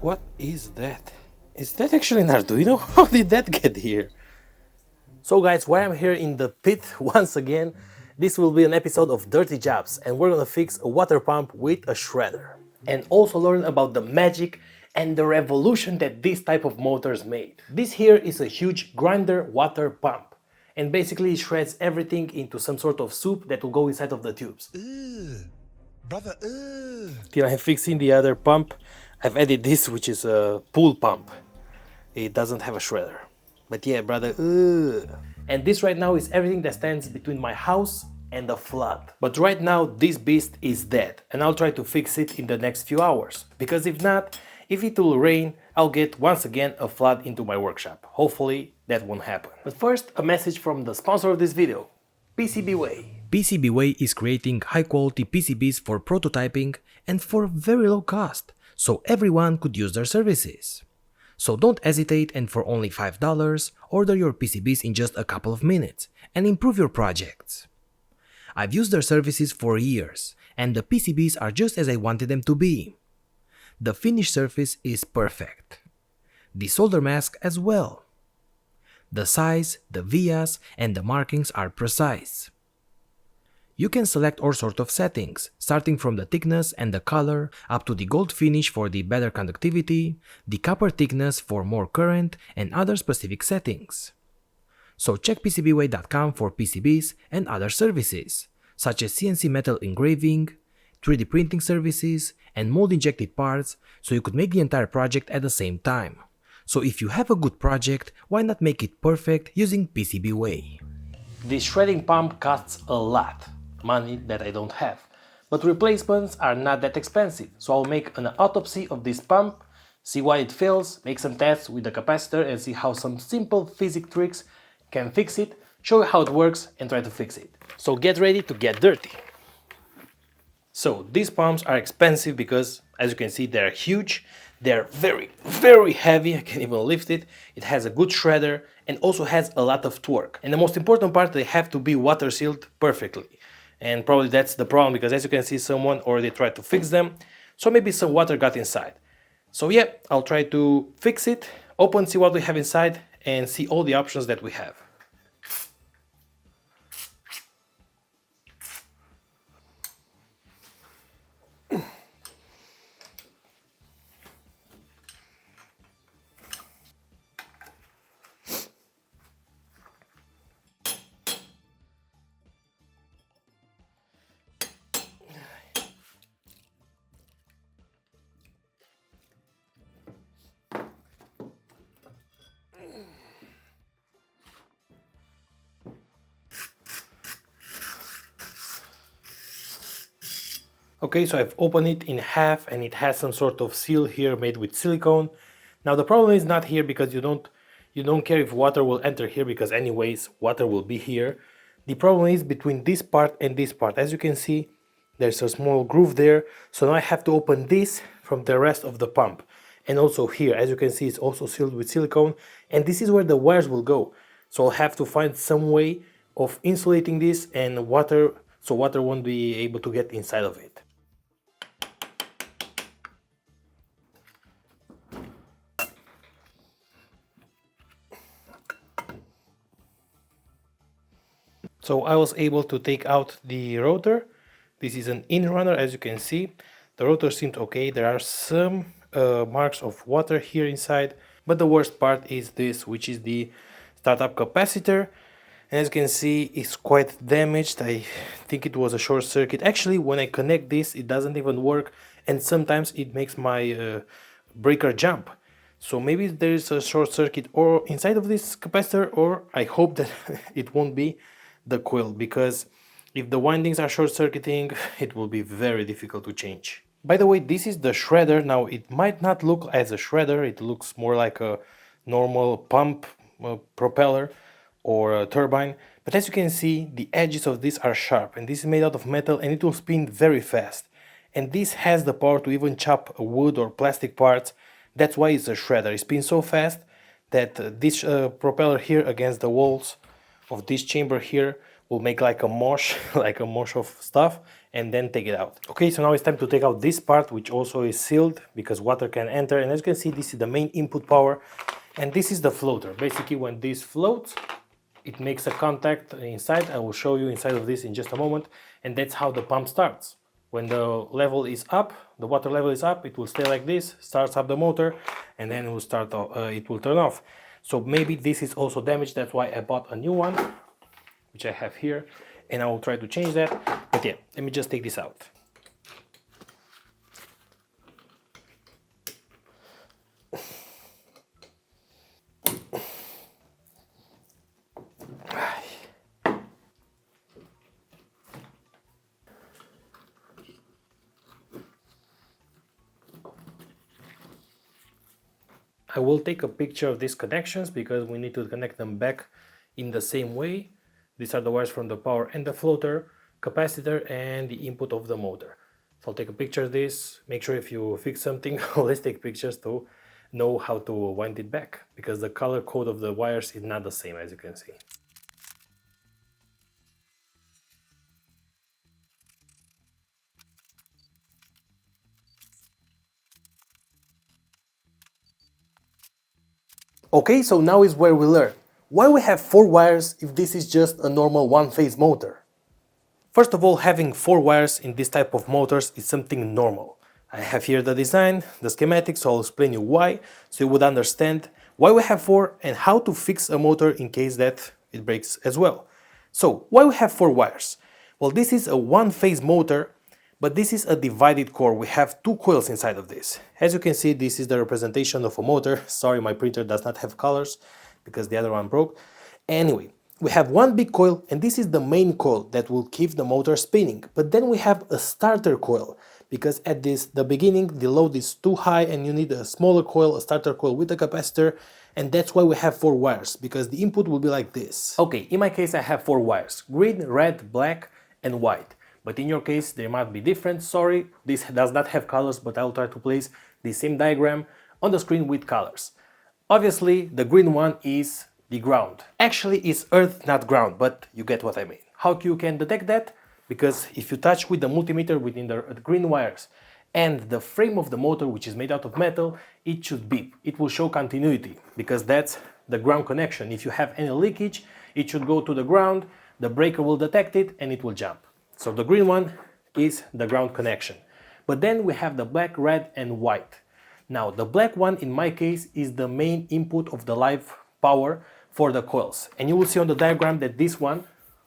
What is that? Is that actually an Arduino? How did that get here? So guys, why I'm here in the pit once again, this will be an episode of Dirty Jobs and we're gonna fix a water pump with a shredder. And also learn about the magic and the revolution that this type of motors made. This here is a huge grinder water pump. And basically it shreds everything into some sort of soup that will go inside of the tubes. Brother, Till I'm fixing the other pump, I've added this, which is a pool pump. It doesn't have a shredder. But yeah, brother, And this right now is everything that stands between my house and the flood. But right now, this beast is dead, and I'll try to fix it in the next few hours. Because if not, if it will rain, I'll get once again a flood into my workshop. Hopefully, that won't happen. But first, a message from the sponsor of this video, PCBWay. PCBWay is creating high-quality PCBs for prototyping and for very low cost, so everyone could use their services. So don't hesitate, and for only $5, order your PCBs in just a couple of minutes and improve your projects. I've used their services for years, and the PCBs are just as I wanted them to be. The finished surface is perfect. The solder mask as well. The size, the vias, and the markings are precise. You can select all sorts of settings, starting from the thickness and the color, up to the gold finish for the better conductivity, the copper thickness for more current, and other specific settings. So check PCBWay.com for PCBs and other services, such as CNC metal engraving, 3D printing services, and mold injected parts, so you could make the entire project at the same time. So if you have a good project, why not make it perfect using PCBWay? This shredding pump costs a lot. Money that I don't have. But replacements are not that expensive, so I'll make an autopsy of this pump, see why it fails, make some tests with the capacitor and see how some simple physics tricks can fix it, show you how it works and try to fix it. So get ready to get dirty. So these pumps are expensive because, as you can see, they're huge, they're very heavy, I can't even lift it, it has a good shredder and also has a lot of torque. And the most important part, they have to be water sealed perfectly. And probably that's the problem because, as you can see, someone already tried to fix them, so maybe some water got inside. So yeah, I'll try to fix it, open, see what we have inside and see all the options that we have. Okay, so I've opened it in half and it has some sort of seal here made with silicone. Now the problem is not here because you don't care if water will enter here because anyways water will be here. The problem is between this part and this part. As you can see, there's a small groove there, so now I have to open this from the rest of the pump. And also here, as you can see, it's also sealed with silicone, and this is where the wires will go. So I'll have to find some way of insulating this and water, so water won't be able to get inside of it. So I was able to take out the rotor. This is an in runner, as you can see. The rotor seemed okay. There are some marks of water here inside, but the worst part is this, which is the startup capacitor. And as you can see, it's quite damaged. I think it was a short circuit. Actually, when I connect this, it doesn't even work, and sometimes it makes my breaker jump. So maybe there is a short circuit or inside of this capacitor, or I hope that it won't be the coil, because if the windings are short-circuiting, it will be very difficult to change. By the way, this is the shredder. Now it might not look as a shredder, it looks more like a normal pump, propeller or a turbine, but as you can see, the edges of this are sharp, and this is made out of metal and it will spin very fast. And this has the power to even chop wood or plastic parts. That's why it's a shredder. It spins so fast that this propeller here against the walls of this chamber here We'll make like a mosh, like a mosh of stuff, and then take it out. Okay, so now it's time to take out this part, which also is sealed because water can enter. And as you can see, this is the main input power, and this is the floater. Basically, when this floats, it makes a contact inside. I will show you inside of this in just a moment, and that's how the pump starts. When the level is up, the water level is up, it will stay like this, starts up the motor, and then it will start. It will turn off. So maybe this is also damaged. That's why I bought a new one, which I have here, and I will try to change that. But yeah, let me just take this out. I will take a picture of these connections because we need to connect them back in the same way. These are the wires from the power and the floater, capacitor, and the input of the motor. So I'll take a picture of this. Make sure if you fix something, always take pictures to know how to wind it back, because the color code of the wires is not the same, as you can see. Okay, so now is where we learn why we have 4 wires if this is just a normal one-phase motor. First of all, having 4 wires in this type of motors is something normal. I have here the design, the schematics, so I'll explain you why, so you would understand why we have 4 and how to fix a motor in case that it breaks as well. So, why we have 4 wires? Well, this is a one-phase motor, but this is a divided core. We have 2 coils inside of this. As you can see, this is the representation of a motor. Sorry, my printer does not have colors because the other one broke. Anyway, we have one big coil, and this is the main coil that will keep the motor spinning. But then we have a starter coil, because at the beginning the load is too high and you need a smaller coil, a starter coil with a capacitor, and that's why we have 4 wires, because the input will be like this. Okay, in my case I have 4 wires, green, red, black and white. But in your case they might be different. Sorry, this does not have colors, but I'll try to place the same diagram on the screen with colors. Obviously the green one is the ground. Actually it's earth, not ground, but you get what I mean. How you can detect that? Because if you touch with the multimeter within the green wires and the frame of the motor, which is made out of metal, it should beep. It will show continuity, because that's the ground connection. If you have any leakage, it should go to the ground, the breaker will detect it and it will jump. So the green one is the ground connection. But then we have the black, red and white. Now the black one in my case is the main input of the live power for the coils. And you will see on the diagram that this one,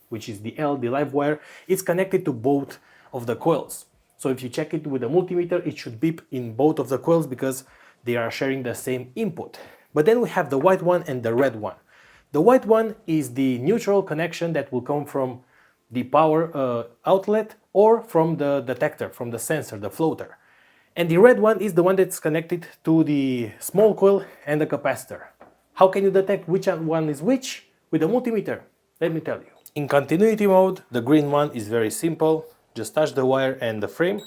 which is the L, the live wire, is connected to both of the coils. So if you check it with a multimeter, it should beep in both of the coils because they are sharing the same input. But then we have the white one and the red one. The white one is the neutral connection that will come from the power outlet or from the detector, from the sensor, the floater. And the red one is the one that's connected to the small coil and the capacitor. How can you detect which one is which? With a multimeter. Let me tell you. In continuity mode, the green one is very simple. Just touch the wire and the frame.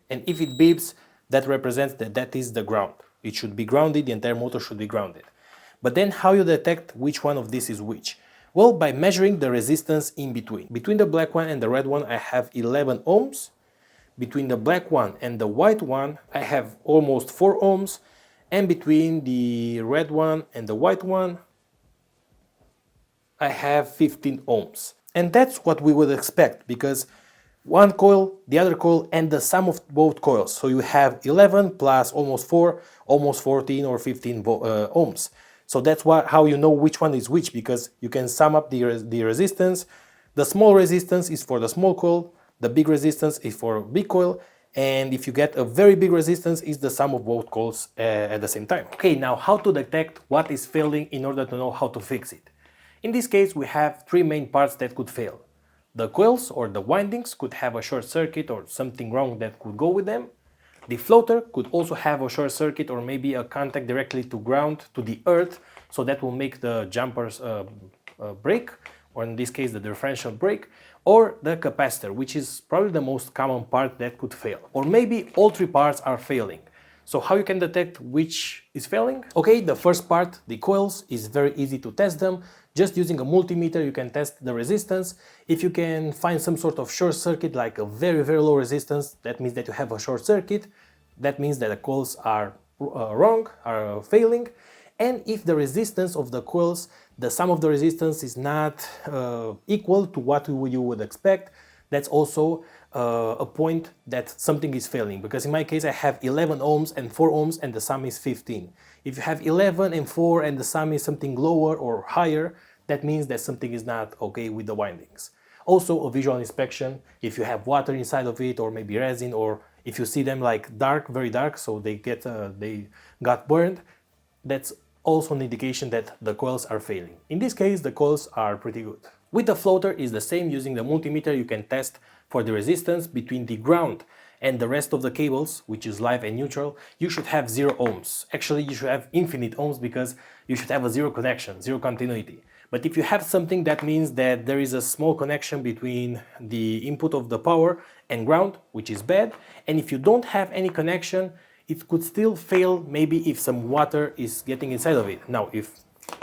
And if it beeps, that represents that is the ground. It should be grounded, the entire motor should be grounded. But then how you detect which one of this is which? Well, by measuring the resistance in between. Between the black one and the red one, I have 11 ohms. Between the black one and the white one, I have almost 4 ohms. And between the red one and the white one, I have 15 ohms. And that's what we would expect, because one coil, the other coil, and the sum of both coils. So you have 11 plus almost 4, almost 14 or 15 ohms. So that's how you know which one is which, because you can sum up the resistance. The small resistance is for the small coil, the big resistance is for big coil, and if you get a very big resistance, it's the sum of both coils at the same time. Okay, now how to detect what is failing in order to know how to fix it. In this case, we have 3 main parts that could fail. The coils or the windings could have a short circuit or something wrong that could go with them. The floater could also have a short circuit or maybe a contact directly to ground, to the earth, so that will make the jumpers break, or in this case the differential break, or the capacitor, which is probably the most common part that could fail. Or maybe all 3 parts are failing. So how you can detect which is failing? Okay, the first part, the coils, is very easy to test them. Just using a multimeter you can test the resistance. If you can find some sort of short circuit, like a very low resistance, that means that you have a short circuit. That means that the coils are wrong, are failing. And if the resistance of the coils, the sum of the resistance is not equal to what you would expect, that's also a point that something is failing. Because in my case I have 11 ohms and 4 ohms and the sum is 15. If you have 11 and 4 and the sum is something lower or higher, that means that something is not okay with the windings. Also a visual inspection, if you have water inside of it or maybe resin, or if you see them like dark, very dark, so they got burned, that's also an indication that the coils are failing. In this case, the coils are pretty good. With the floater is the same. Using the multimeter you can test for the resistance between the ground and the rest of the cables, which is live and neutral. You should have 0 ohms. Actually, you should have infinite ohms because you should have a zero connection, zero continuity. But if you have something, that means that there is a small connection between the input of the power and ground, which is bad. And if you don't have any connection, it could still fail, maybe if some water is getting inside of it. Now, if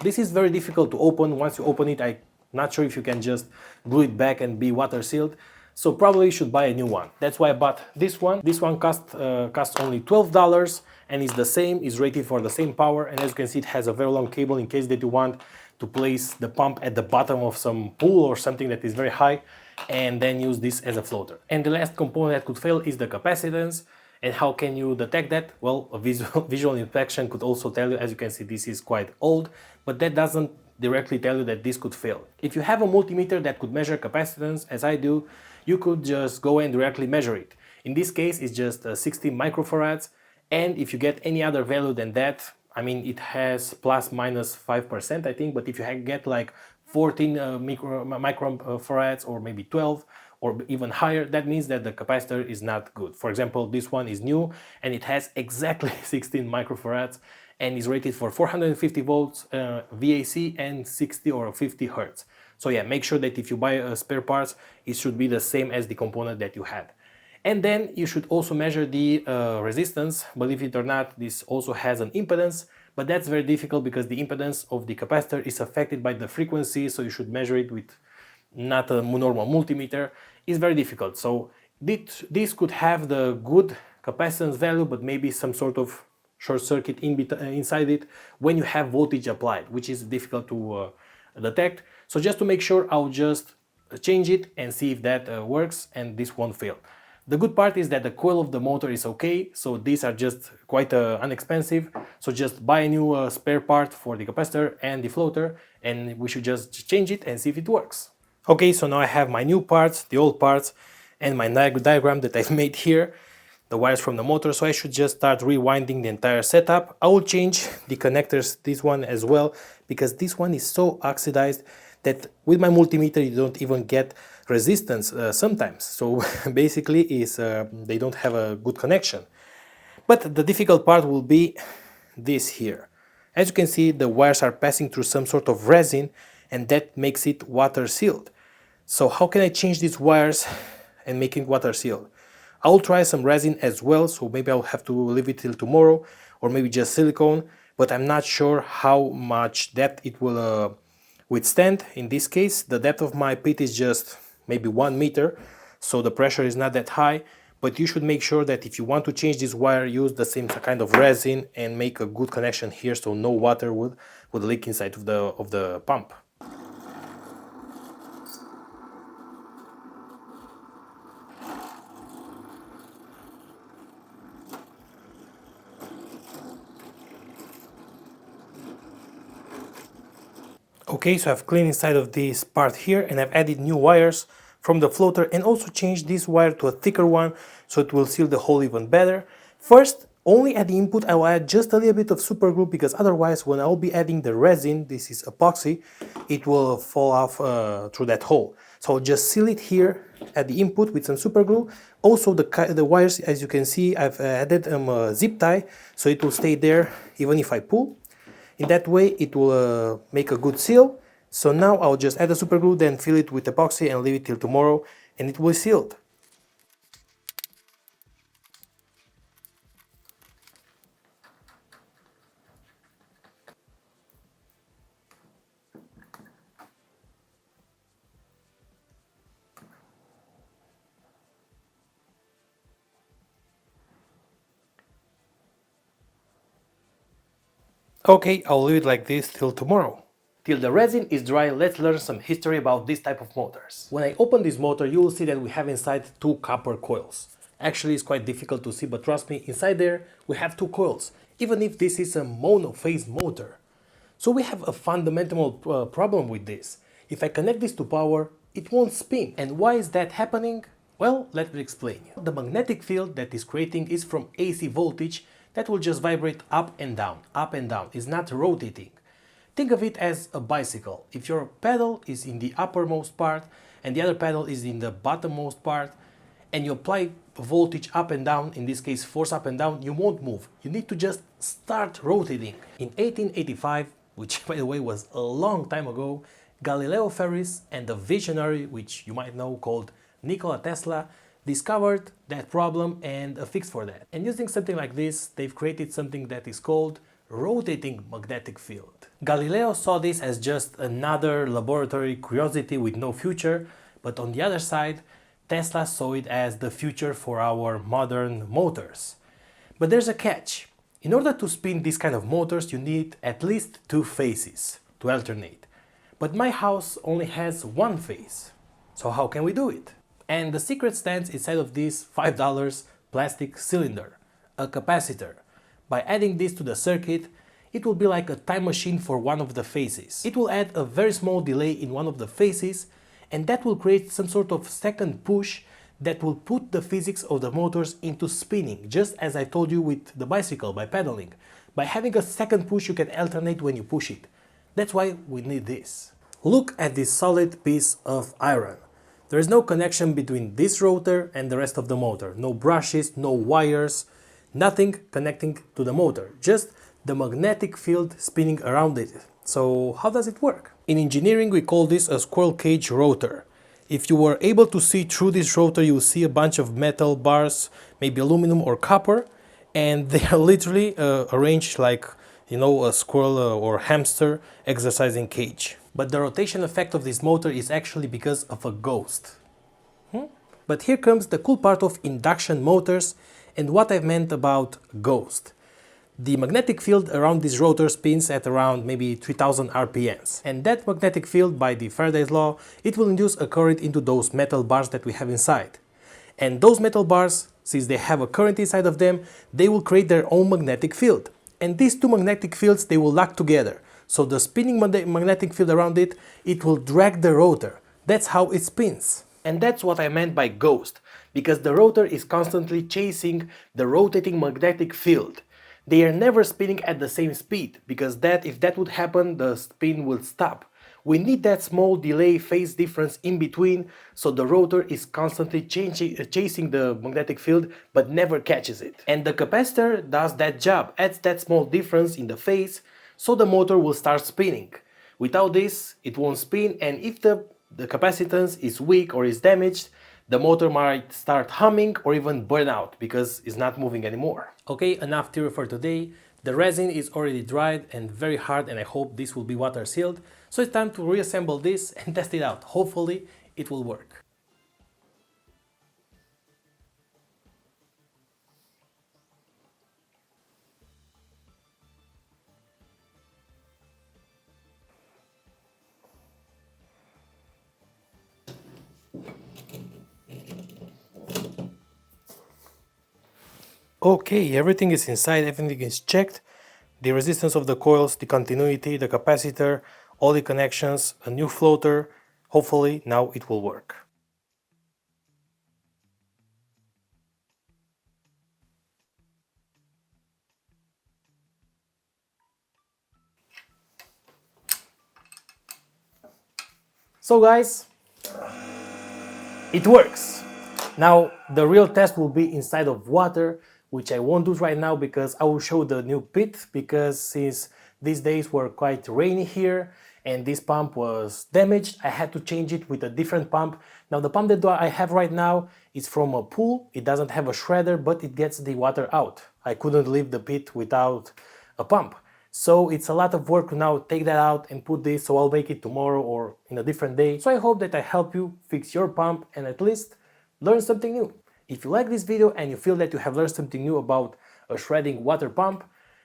this is very difficult to open, once you open it, I'm not sure if you can just glue it back and be water sealed. So probably you should buy a new one. That's why I bought this one. This one costs only $12 and is the same, is rated for the same power. And as you can see, it has a very long cable in case that you want to place the pump at the bottom of some pool or something that is very high, and then use this as a floater. And the last component that could fail is the capacitance. And how can you detect that? Well, a visual inspection could also tell you. As you can see, this is quite old, but that doesn't directly tell you that this could fail. If you have a multimeter that could measure capacitance, as I do, you could just go and directly measure it. In this case, it's just 60 microfarads, and if you get any other value than that, I mean, it has plus minus 5%, I think, but if you get like 14 microfarads or maybe 12, or even higher, that means that the capacitor is not good. For example, this one is new and it has exactly 16 microfarads and is rated for 450 volts VAC and 60 or 50 hertz. So yeah, make sure that if you buy spare parts, it should be the same as the component that you had. And then you should also measure the resistance. Believe it or not, this also has an impedance, but that's very difficult because the impedance of the capacitor is affected by the frequency, so you should measure it with not a normal multimeter. Is very difficult. So this could have the good capacitance value, but maybe some sort of short circuit inside it when you have voltage applied, which is difficult to detect. So just to make sure, I'll just change it and see if that works, and this won't fail. The good part is that the coil of the motor is okay, so these are just quite inexpensive. So just buy a new spare part for the capacitor and the floater, and we should just change it and see if it works. Okay, so now I have my new parts, the old parts, and my diagram that I've made here, the wires from the motor, so I should just start rewinding the entire setup. I will change the connectors, this one as well, because this one is so oxidized that with my multimeter you don't even get resistance sometimes. So basically they don't have a good connection. But the difficult part will be this here. As you can see, the wires are passing through some sort of resin, and that makes it water sealed. So how can I change these wires and make it water sealed? I will try some resin as well, so maybe I'll have to leave it till tomorrow, or maybe just silicone, but I'm not sure how much depth it will withstand. In this case, the depth of my pit is just maybe 1 meter, so the pressure is not that high, but you should make sure that if you want to change this wire, use the same kind of resin and make a good connection here so no water would leak inside of the pump. Okay, so I've cleaned inside of this part here, and I've added new wires from the floater and also changed this wire to a thicker one so it will seal the hole even better. First, only at the input I will add just a little bit of super glue, because otherwise when I'll be adding the resin, this is epoxy, it will fall off through that hole. So I'll just seal it here at the input with some super glue. Also the wires, as you can see, I've added a zip tie so it will stay there even if I pull. In that way it will make a good seal. So now I'll just add the super glue, then fill it with epoxy and leave it till tomorrow, and it will be sealed. Okay, I'll leave it like this till tomorrow. Till the resin is dry, let's learn some history about this type of motors. When I open this motor, you will see that we have inside two copper coils. Actually, it's quite difficult to see, but trust me, inside there we have two coils, even if this is a monophase motor. So we have a fundamental problem with this. If I connect this to power, it won't spin. And why is that happening? Well, let me explain you. The magnetic field that is creating is from AC voltage that will just vibrate up and down, it's not rotating. Think of it as a bicycle. If your pedal is in the uppermost part and the other pedal is in the bottommost part, and you apply voltage up and down, in this case force up and down, you won't move. You need to just start rotating. In 1885, which by the way was a long time ago, Galileo Ferris and the visionary, which you might know, called Nikola Tesla, discovered that problem and a fix for that. And using something like this, they've created something that is called rotating magnetic field. Galileo saw this as just another laboratory curiosity with no future, but on the other side, Tesla saw it as the future for our modern motors. But there's a catch. In order to spin these kind of motors, you need at least two phases to alternate. But my house only has one phase. So how can we do it? And the secret stands inside of this $5 plastic cylinder, a capacitor. By adding this to the circuit, it will be like a time machine for one of the phases. It will add a very small delay in one of the phases, and that will create some sort of second push that will put the physics of the motors into spinning, just as I told you with the bicycle by pedaling. By having a second push, you can alternate when you push it. That's why we need this. Look at this solid piece of iron. There is no connection between this rotor and the rest of the motor. No brushes, no wires, nothing connecting to the motor. Just the magnetic field spinning around it. So how does it work? In engineering, we call this a squirrel cage rotor. If you were able to see through this rotor, you will see a bunch of metal bars, maybe aluminum or copper, and they are literally arranged like, you know, a squirrel or hamster exercising cage. But the rotation effect of this motor is actually because of a ghost. But here comes the cool part of induction motors and what I've meant about ghost. The magnetic field around this rotor spins at around maybe 3000 RPMs. And that magnetic field, by the Faraday's law, it will induce a current into those metal bars that we have inside. And those metal bars, since they have a current inside of them, they will create their own magnetic field. And these two magnetic fields, they will lock together. So the spinning magnetic field around it, it will drag the rotor. That's how it spins. And that's what I meant by ghost, because the rotor is constantly chasing the rotating magnetic field. They are never spinning at the same speed, because if that would happen, the spin will stop. We need that small delay phase difference in between, so the rotor is constantly chasing the magnetic field but never catches it. And the capacitor does that job, adds that small difference in the phase, so the motor will start spinning. Without this, it won't spin, and if the capacitance is weak or is damaged, the motor might start humming or even burn out because it's not moving anymore. Okay, enough theory for today. The resin is already dried and very hard, and I hope this will be water sealed. So it's time to reassemble this and test it out. Hopefully it will work. Okay, everything is inside, everything is checked. The resistance of the coils, the continuity, the capacitor, all the connections, a new floater. Hopefully now it will work. So guys, it works. Now the real test will be inside of water, which I won't do right now because I will show the new pit, because since these days were quite rainy here and this pump was damaged, I had to change it with a different pump. Now the pump that I have right now is from a pool. It doesn't have a shredder, but it gets the water out. I couldn't leave the pit without a pump. So it's a lot of work to now take that out and put this, so I'll make it tomorrow or in a different day. So I hope that I help you fix your pump and at least learn something new. If you like this video and you feel that you have learned something new about a shredding water pump,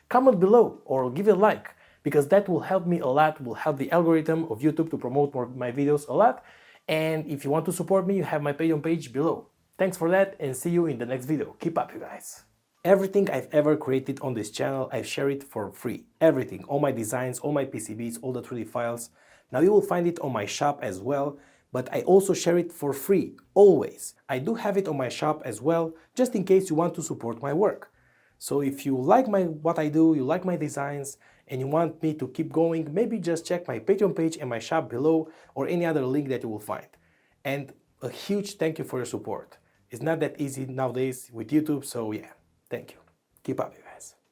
comment below or give it a like, because that will help me a lot, will help the algorithm of YouTube to promote my videos a lot. And if you want to support me, you have my Patreon page below. Thanks for that, and see you in the next video. Keep up, you guys. Everything I've ever created on this channel, I've shared it for free. Everything, all my designs, all my PCBs, all the 3D files. Now you will find it on my shop as well, but I also share it for free, always. I do have it on my shop as well, just in case you want to support my work. So if you like what I do, you like my designs, and you want me to keep going, maybe just check my Patreon page and my shop below, or any other link that you will find. And a huge thank you for your support. It's not that easy nowadays with YouTube, so yeah, thank you. Keep up, you guys.